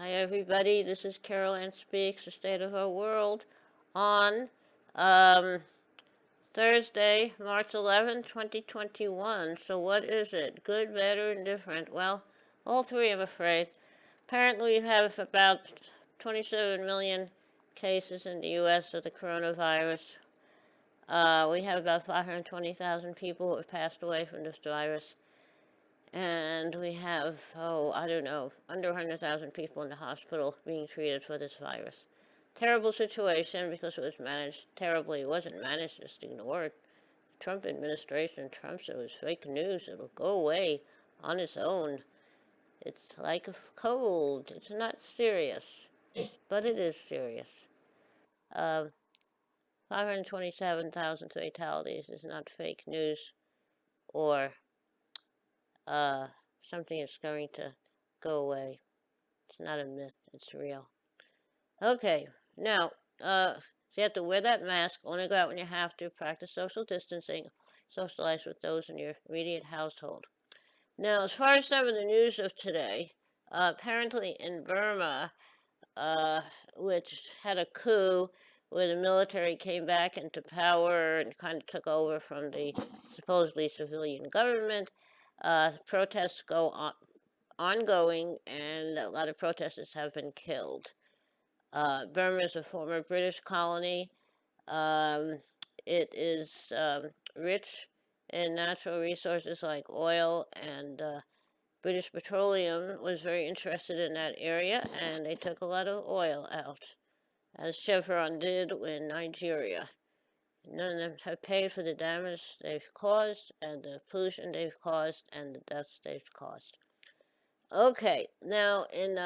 Hi everybody, this is Carol Ann Speaks, The State of Our World, on um, Thursday, March 11, 2021. So what is it? Good, bad, or indifferent? Well, all three, I'm afraid. Apparently we have about 27 million cases in the U.S. of the coronavirus. We have about 520,000 people who have passed away from this virus. And we have, I don't know, under 100,000 people in the hospital being treated for this virus. Terrible situation because it was managed terribly. It wasn't managed, just ignored. Trump administration, Trump said it was fake news. It'll go away on its own. It's like a cold. It's not serious, but it is serious. Uh, 527,000 fatalities is not fake news or uh, something that's going to go away. It's not a myth, it's real. Okay, now, so you have to wear that mask, only go out when you have to, practice social distancing, socialize with those in your immediate household. Now, as far as some of the news of today, apparently in Burma, which had a coup where the military came back into power and kind of took over from the supposedly civilian government, protests go on, ongoing, and a lot of protesters have been killed. Burma is a former British colony. Um, it is rich in natural resources like oil, and British Petroleum was very interested in that area, and they took a lot of oil out, as Chevron did in Nigeria. None of them have paid for the damage they've caused, and the pollution they've caused, and the deaths they've caused. Okay, now in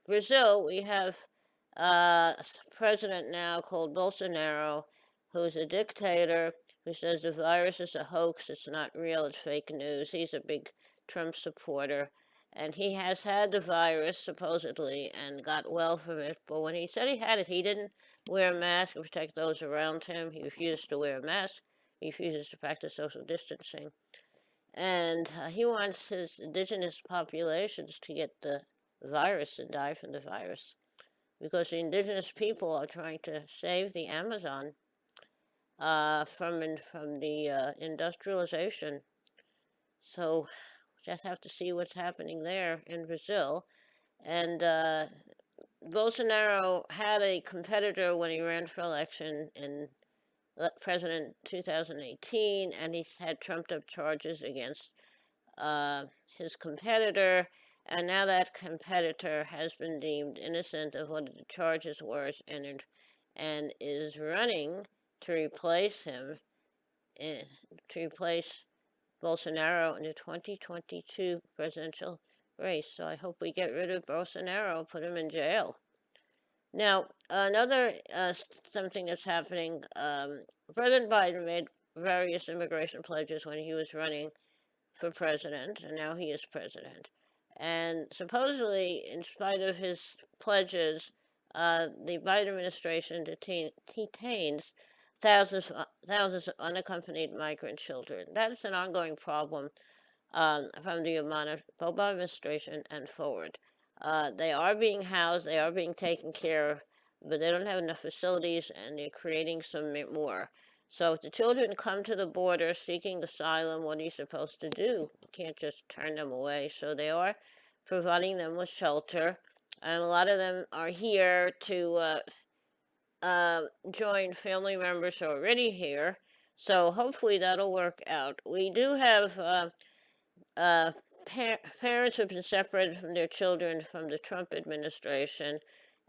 Brazil, we have a president now called Bolsonaro, who's a dictator, who says the virus is a hoax, it's not real, it's fake news. He's a big Trump supporter, and he has had the virus, supposedly, and got well from it. But when he said he had it, he didn't wear a mask to protect those around him. He refused to wear a mask. He refuses to practice social distancing. And he wants his indigenous populations to get the virus and die from the virus because the indigenous people are trying to save the Amazon from the industrialization. So just have to see what's happening there in Brazil. And Bolsonaro had a competitor when he ran for election in President 2018, and he's had trumped up charges against his competitor, and now that competitor has been deemed innocent of what the charges were, and is running to replace him, to replace Bolsonaro in the 2022 presidential race. So I hope we get rid of Bolsonaro, put him in jail. Now, another something that's happening, President Biden made various immigration pledges when he was running for president, and now he is president. And supposedly, in spite of his pledges, the Biden administration detains thousands of unaccompanied migrant children. That is an ongoing problem from the Obama administration and forward. They are being housed, they are being taken care of, but they don't have enough facilities, and they're creating some more. So if the children come to the border seeking asylum, what are you supposed to do? You can't just turn them away. So they are providing them with shelter, and a lot of them are here to join family members who are already here. So hopefully that'll work out. We do have parents who have been separated from their children from the Trump administration,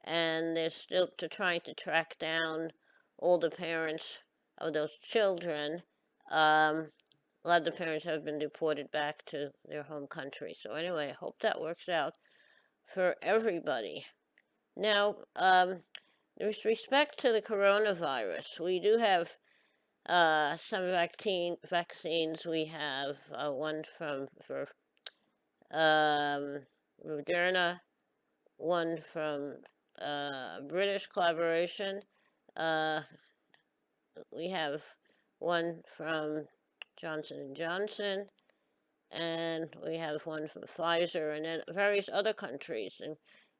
and they're still trying to track down all the parents of those children. A lot of the parents have been deported back to their home country. So anyway, I hope that works out for everybody. Now, with respect to the coronavirus, we do have some vaccines. We have one for Moderna, one from British collaboration. We have one from Johnson & Johnson, and we have one from Pfizer, and then various other countries,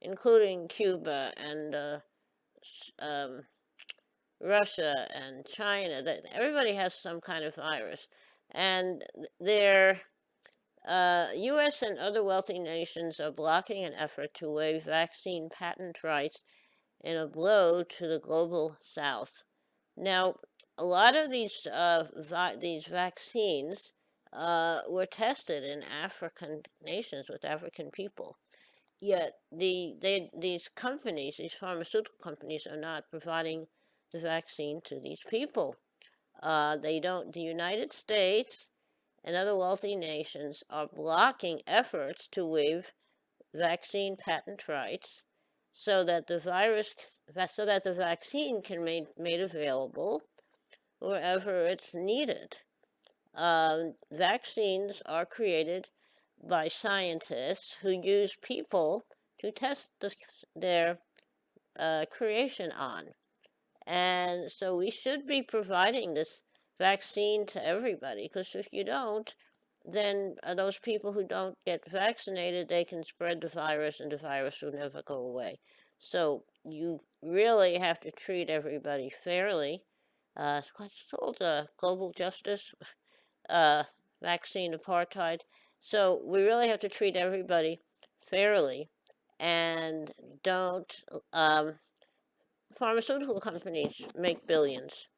including Cuba and Russia and China. That everybody has some kind of virus, and their U.S. and other wealthy nations are blocking an effort to waive vaccine patent rights in a blow to the global South. Now, a lot of these vaccines were tested in African nations with African people. Yet these companies, these pharmaceutical companies, are not providing the vaccine to these people. They don't. The United States and other wealthy nations are blocking efforts to waive vaccine patent rights so that the vaccine can be made available wherever it's needed. Vaccines are created by scientists who use people to test their creation on. And so we should be providing this vaccine to everybody, because if you don't, then those people who don't get vaccinated, they can spread the virus, and the virus will never go away. So you really have to treat everybody fairly. It's called global justice, vaccine apartheid. So we really have to treat everybody fairly, and don't. Pharmaceutical companies make billions.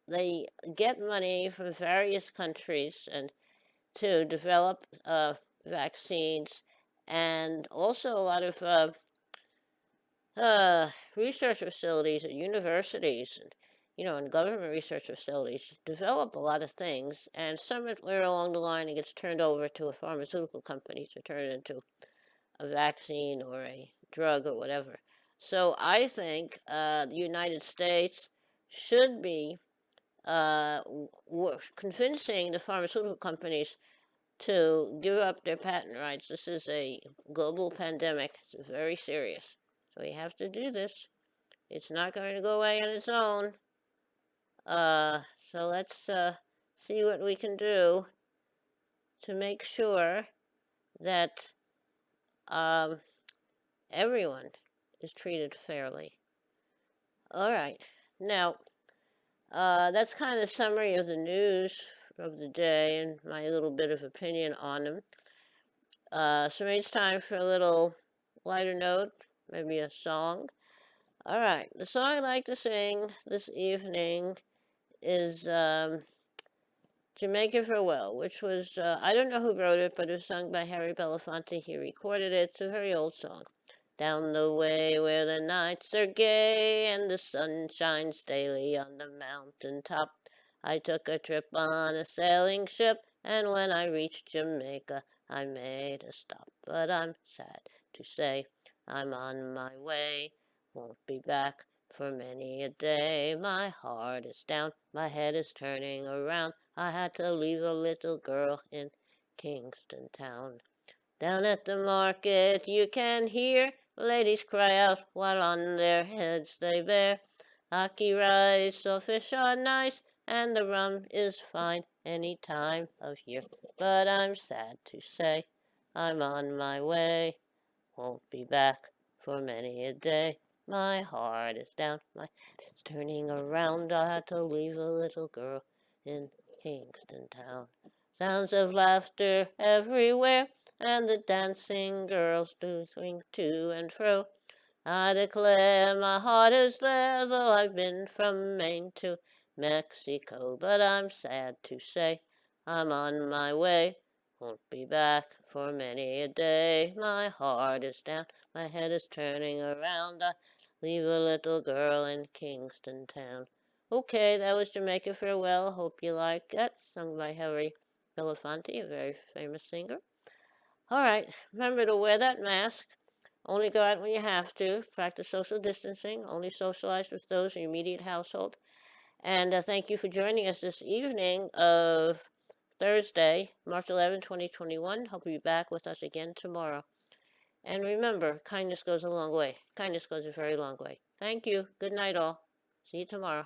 They get money from various countries and to develop vaccines, and also a lot of research facilities at universities and government research facilities develop a lot of things, and somewhere along the line it gets turned over to a pharmaceutical company to turn it into a vaccine or a drug or whatever. So I think the United States should be convincing the pharmaceutical companies to give up their patent rights. This is a global pandemic. It's very serious. So we have to do this. It's not going to go away on its own. So let's see what we can do to make sure that everyone is treated fairly. All right. Now, that's kind of the summary of the news of the day and my little bit of opinion on them. So maybe it's time for a little lighter note, maybe a song. All right. The song I'd like to sing this evening is Jamaica Farewell, which was, I don't know who wrote it, but it was sung by Harry Belafonte. He recorded it. It's a very old song. Down the way where the nights are gay and the sun shines daily on the mountain top, I took a trip on a sailing ship, and when I reached Jamaica, I made a stop. But I'm sad to say I'm on my way, won't be back for many a day. My heart is down, my head is turning around. I had to leave a little girl in Kingston Town. Down at the market you can hear ladies cry out while on their heads they bear ackee rice, so fish are nice, and the rum is fine any time of year. But I'm sad to say I'm on my way, won't be back for many a day. My heart is down, my head is turning around. I had to leave a little girl in Kingston Town. Sounds of laughter everywhere, and the dancing girls do swing to and fro. I declare my heart is there, though I've been from Maine to Mexico. But I'm sad to say I'm on my way, won't be back for many a day. My heart is down, my head is turning around. I leave a little girl in Kingston Town. Okay, that was Jamaica Farewell. Hope you like it. Sung by Harry Belafonte, a very famous singer. All right, remember to wear that mask. Only go out when you have to. Practice social distancing. Only socialize with those in your immediate household. And thank you for joining us this evening of Thursday, March 11, 2021. Hope you'll be back with us again tomorrow. And remember, kindness goes a long way. Kindness goes a very long way. Thank you. Good night, all. See you tomorrow.